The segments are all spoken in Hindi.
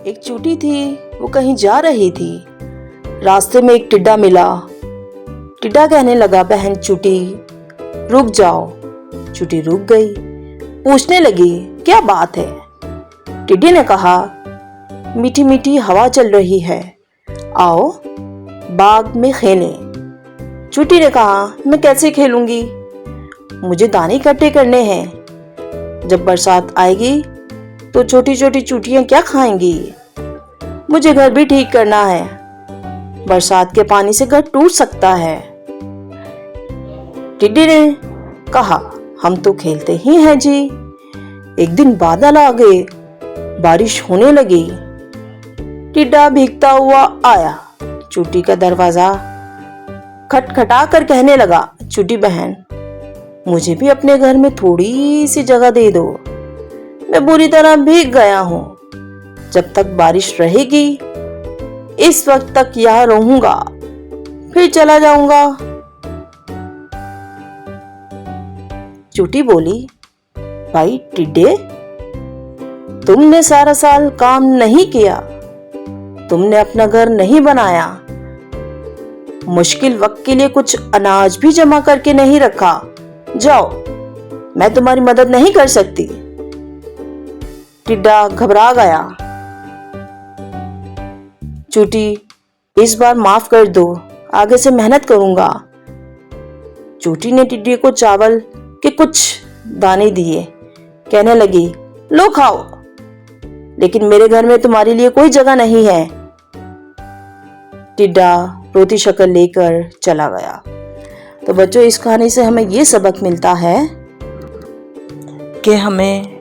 एक चूटी थी, वो कहीं जा रही थी। रास्ते में एक टिड्डा मिला। टिड्डा कहने लगा, बहन चूटी रुक जाओ। चूटी रुक गई, पूछने लगी, क्या बात है? टिड्डी ने कहा, मीठी मीठी हवा चल रही है, आओ बाग में खेलें। चूटी ने कहा, मैं कैसे खेलूंगी, मुझे दाने इकट्ठे करने हैं। जब बरसात आएगी तो छोटी छोटी चूटियां क्या खाएंगी? मुझे घर भी ठीक करना है, बरसात के पानी से घर टूट सकता है। टिड्डी ने कहा, हम तो खेलते ही हैं जी। एक दिन बादल आ गए, बारिश होने लगी। टिड्डा भीगता हुआ आया, चूटी का दरवाजा खटखटा कर कहने लगा, चूटी बहन मुझे भी अपने घर में थोड़ी सी जगह दे दो, मैं बुरी तरह भीग गया हूं। जब तक बारिश रहेगी इस वक्त तक यहां रहूंगा, फिर चला जाऊंगा। चूटी बोली, भाई टिड्डे, तुमने सारा साल काम नहीं किया, तुमने अपना घर नहीं बनाया, मुश्किल वक्त के लिए कुछ अनाज भी जमा करके नहीं रखा, जाओ मैं तुम्हारी मदद नहीं कर सकती। टिड्डा घबरा गया। चूटी इस बार माफ कर दो, आगे से मेहनत करूंगा। चूटी ने टिड्डी को चावल के कुछ दाने दिए, कहने लगी, लो खाओ, लेकिन मेरे घर में तुम्हारे लिए कोई जगह नहीं है। टिड्डा रोती शक्ल लेकर चला गया। तो बच्चों, इस कहानी से हमें ये सबक मिलता है कि हमें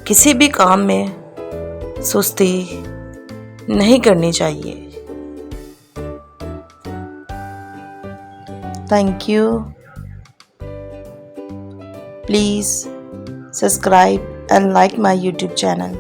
किसी भी काम में सुस्ती नहीं करनी चाहिए। Thank you. Please subscribe and like my YouTube channel.